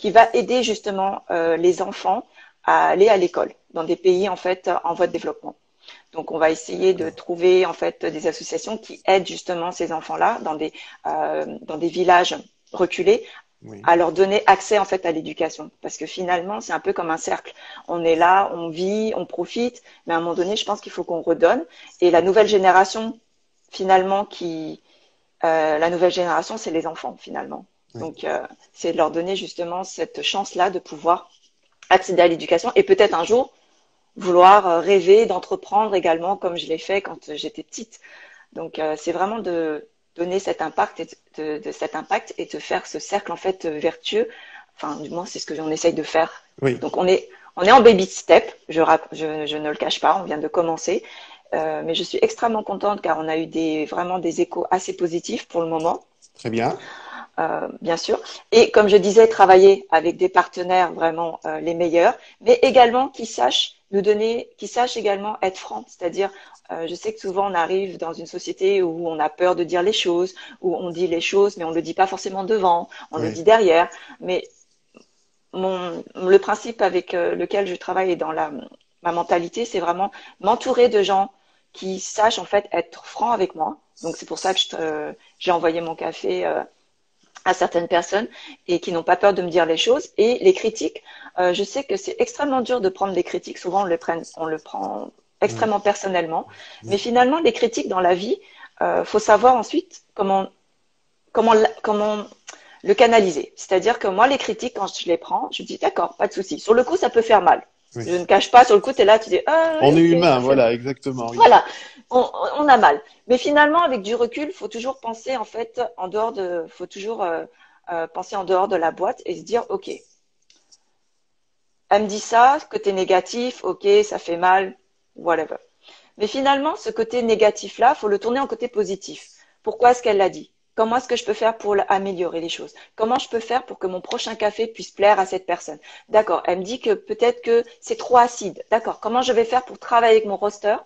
qui va aider justement les enfants à aller à l'école dans des pays en fait en voie de développement. Donc, on va essayer de D'accord. trouver en fait des associations qui aident justement ces enfants-là dans des villages reculés Oui. à leur donner accès en fait à l'éducation. Parce que finalement, c'est un peu comme un cercle. On est là, on vit, on profite, mais à un moment donné, je pense qu'il faut qu'on redonne. Et la nouvelle génération, finalement, la nouvelle génération, c'est les enfants finalement. Oui. Donc, c'est de leur donner justement cette chance-là de pouvoir accéder à l'éducation et peut-être un jour vouloir rêver d'entreprendre également comme je l'ai fait quand j'étais petite. Donc c'est vraiment de donner cet impact de cet impact et de faire ce cercle en fait vertueux. Enfin du moins c'est ce que j'en essaye de faire. Oui. Donc on est en baby step, je ne le cache pas, on vient de commencer. Mais je suis extrêmement contente car on a eu vraiment des échos assez positifs pour le moment Très bien. bien sûr. Et comme je disais, travailler avec des partenaires vraiment les meilleurs, mais également qui sachent nous donner, qui sachent également être francs. C'est-à-dire, je sais que souvent on arrive dans une société où on a peur de dire les choses, où on dit les choses, mais on ne le dit pas forcément devant, on le Oui. dit derrière. Mais le principe avec lequel je travaille et dans ma mentalité, c'est vraiment m'entourer de gens qui sachent en fait être francs avec moi. Donc c'est pour ça que j'ai envoyé mon café à certaines personnes et qui n'ont pas peur de me dire les choses. Et les critiques, je sais que c'est extrêmement dur de prendre des critiques. Souvent, on le prend Oui. extrêmement personnellement. Mais Oui. finalement, les critiques dans la vie, faut savoir ensuite comment le canaliser. C'est-à-dire que moi, les critiques, quand je les prends, je dis d'accord, pas de souci. Sur le coup, ça peut faire mal. Oui. Je ne cache pas, sur le coup, tu es là, tu dis, ah, On est ok, humain, ça fait mal. voilà, exactement, oui. Voilà, on a mal. Mais finalement, avec du recul, faut toujours penser en fait faut toujours penser en dehors de la boîte et se dire, ok, elle me dit ça, côté négatif, ok, ça fait mal, whatever. Mais finalement, ce côté négatif-là, faut le tourner en côté positif. Pourquoi est-ce qu'elle l'a dit? Comment est-ce que je peux faire pour améliorer les choses? Comment je peux faire pour que mon prochain café puisse plaire à cette personne? D'accord, elle me dit que peut-être que c'est trop acide. D'accord, comment je vais faire pour travailler avec mon roster,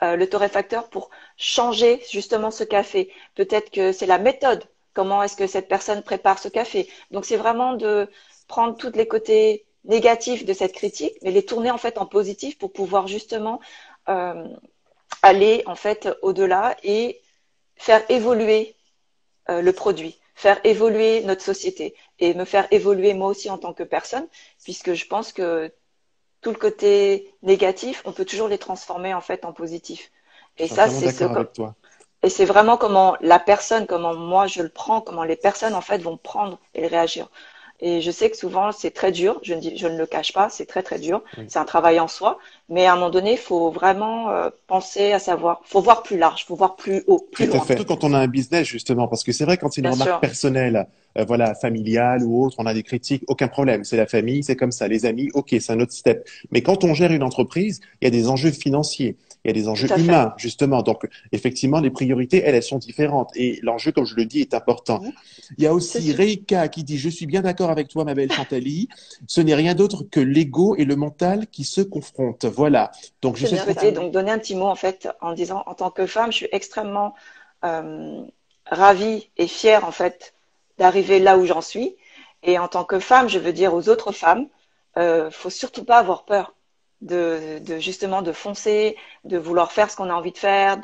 le torréfacteur, pour changer justement ce café? Peut-être que c'est la méthode. Comment est-ce que cette personne prépare ce café? Donc c'est vraiment de prendre tous les côtés négatifs de cette critique, mais les tourner en fait en positif pour pouvoir justement euh, aller en fait au-delà et faire évoluer le produit, faire évoluer notre société et me faire évoluer moi aussi en tant que personne, puisque je pense que tout le côté négatif, on peut toujours les transformer en fait en positif. Je Et suis ça, entièrement d'accord avec toi. et c'est vraiment comment la personne, comment moi je le prends, comment les personnes en fait vont prendre et réagir. Et je sais que souvent c'est très dur, je ne le cache pas, c'est très très dur, Oui. c'est un travail en soi, mais à un moment donné, il faut vraiment penser à savoir, faut voir plus large, faut voir plus haut, Tout plus à loin. fait. Surtout quand on a un business, justement, parce que c'est vrai, quand c'est une Bien remarque sûr, personnelle, voilà, familiale ou autre, on a des critiques, aucun problème. C'est la famille, c'est comme ça. Les amis, ok, c'est un autre step. Mais quand on gère une entreprise, il y a des enjeux financiers, il y a des tout enjeux à fait. humains, justement. Donc, effectivement, les priorités, elles sont différentes. Et l'enjeu, comme je le dis, est important. Mhm. Il y a C'est aussi sûr. Reika qui dit, je suis bien d'accord avec toi, ma belle Chantalie. Ce n'est rien d'autre que l'ego et le mental qui se confrontent. Voilà. Donc, je C'est bien souhaiterais souhaité. Donc donner un petit mot en fait en disant en tant que femme, je suis extrêmement euh, ravie et fière en fait d'arriver là où j'en suis. Et en tant que femme, je veux dire aux autres femmes, faut surtout pas avoir peur de justement de foncer, de vouloir faire ce qu'on a envie de faire,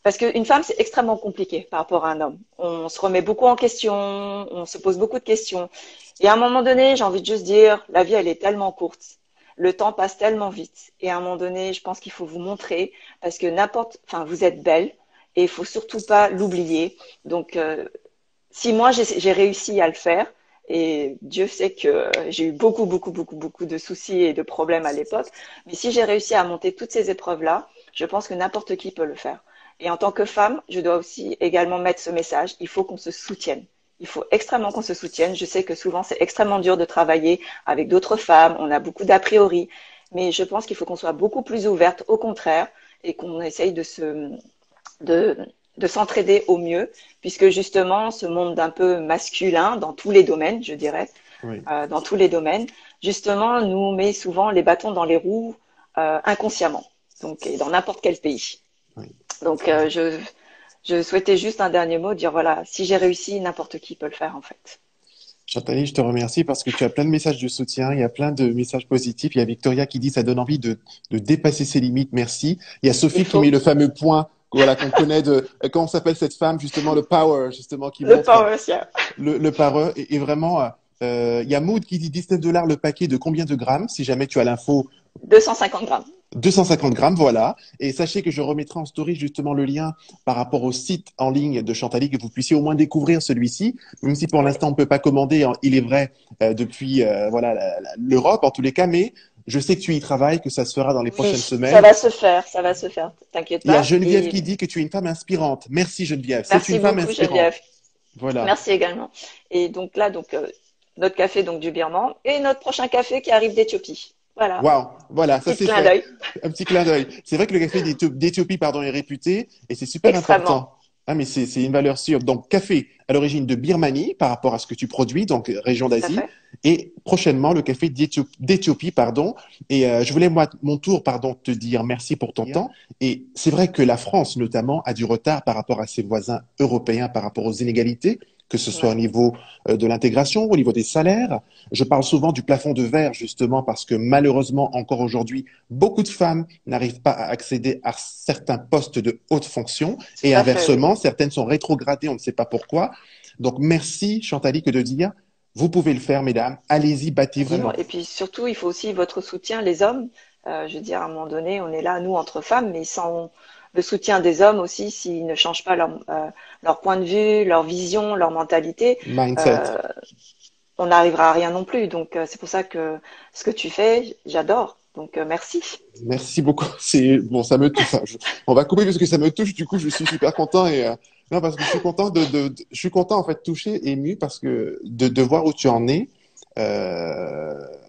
parce qu'une femme c'est extrêmement compliqué par rapport à un homme. On se remet beaucoup en question, on se pose beaucoup de questions. Et à un moment donné, j'ai envie de juste dire, la vie elle est tellement courte, le temps passe tellement vite. Et à un moment donné, je pense qu'il faut vous montrer parce que enfin vous êtes belle et il faut surtout pas l'oublier. Donc si moi j'ai réussi à le faire, et Dieu sait que j'ai eu beaucoup de soucis et de problèmes à l'époque, mais si j'ai réussi à monter toutes ces épreuves-là, je pense que n'importe qui peut le faire. Et en tant que femme, je dois aussi également mettre ce message, il faut qu'on se soutienne. Il faut extrêmement qu'on se soutienne. Je sais que souvent c'est extrêmement dur de travailler avec d'autres femmes, on a beaucoup d'a priori, mais je pense qu'il faut qu'on soit beaucoup plus ouverte, au contraire, et qu'on essaye de, de s'entraider au mieux, puisque justement, ce monde d'un peu masculin, dans tous les domaines, je dirais, Oui, dans tous les domaines, justement, nous met souvent les bâtons dans les roues inconsciemment, donc et dans n'importe quel pays. oui. Donc, je souhaitais juste un dernier mot, dire voilà, si j'ai réussi, n'importe qui peut le faire en fait. Chantali, je te remercie parce que tu as plein de messages de soutien, il y a plein de messages positifs. Il y a Victoria qui dit ça donne envie de dépasser ses limites, merci. Il y a Il Sophie qui met faut le fameux point, voilà, qu'on connaît de, comment s'appelle cette femme, justement, le power, justement, qui le montre power share. le power. Et vraiment, il y a Maud qui dit 19 $ le paquet de combien de grammes, si jamais tu as l'info. 250 grammes. 250 grammes, voilà. Et sachez que je remettrai en story justement le lien par rapport au site en ligne de Chantali, que vous puissiez au moins découvrir celui-ci, même si pour Oui. l'instant on ne peut pas commander, hein, il est vrai, depuis voilà l'Europe en tous les cas, mais je sais que tu y travailles, que ça se fera dans les prochaines Oui, ça semaines. va se faire, ça va se faire. T'inquiète Il y a pas. Geneviève Et qui dit que tu es une femme inspirante. Merci Geneviève, c'est une merci femme beaucoup, inspirante. Geneviève. Voilà. Merci également. Et donc là, notre café donc du Birman et notre prochain café qui arrive d'Éthiopie. Voilà, Waouh, voilà, ça petit c'est clin fait. d'œil. Un petit clin d'œil. C'est vrai que le café d'Éthiopie, pardon, est réputé et c'est super Extrêmement. important. Ah, mais c'est une valeur sûre. Donc, café à l'origine de Birmanie par rapport à ce que tu produis, donc région Tout à d'Asie, fait. et prochainement le café d'Éthiopie, pardon. Et je voulais moi, mon tour, pardon, te dire merci pour ton temps. Et c'est vrai que la France, notamment, a du retard par rapport à ses voisins européens, par rapport aux inégalités, que ce soit au Ouais. niveau de l'intégration, au niveau des salaires. Je parle souvent du plafond de verre, justement, parce que malheureusement, encore aujourd'hui, beaucoup de femmes n'arrivent pas à accéder à certains postes de haute fonction Tout et à fait, oui. inversement, certaines sont rétrogradées, on ne sait pas pourquoi. Donc, merci, Chantali, que de dire, vous pouvez le faire, mesdames, allez-y, battez-vous. Vraiment. Et puis surtout, il faut aussi votre soutien, les hommes. Je veux dire, à un moment donné, on est là, nous, entre femmes, mais sans le soutien des hommes aussi, s'ils ne changent pas leur point de vue, leur vision, leur mentalité, Mindset. euh, on n'arrivera à rien non plus. Donc, c'est pour ça que ce que tu fais, j'adore. Donc, merci. Merci beaucoup. C'est bon, ça me touche. Enfin, on va couper parce que ça me touche. Du coup, je suis super content et non parce que je suis content je suis content en fait touché, ému parce que de voir où tu en es.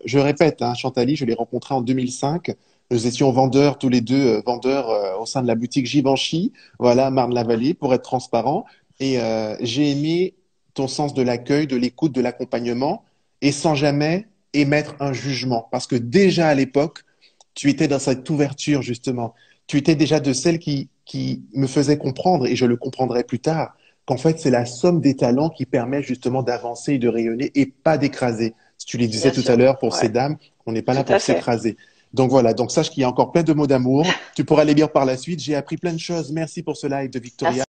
Je répète, hein, Chantali, je l'ai rencontré en 2005. Nous étions vendeurs tous les deux, vendeurs au sein de la boutique Givenchy, voilà, Marne-la-Vallée, pour être transparent. Et j'ai aimé ton sens de l'accueil, de l'écoute, de l'accompagnement, et sans jamais émettre un jugement, parce que déjà à l'époque tu étais dans cette ouverture, justement. Tu étais déjà de celle qui me faisait comprendre, et je le comprendrai plus tard, qu'en fait, c'est la somme des talents qui permet justement d'avancer et de rayonner et pas d'écraser. Si tu le disais Bien tout à sûr. l'heure pour ces Ouais, dames, on n'est pas là tout à pour fait. s'écraser. Donc voilà, donc sache qu'il y a encore plein de mots d'amour. Tu pourras les lire par la suite. J'ai appris plein de choses. Merci pour ce live de Victoria. Merci.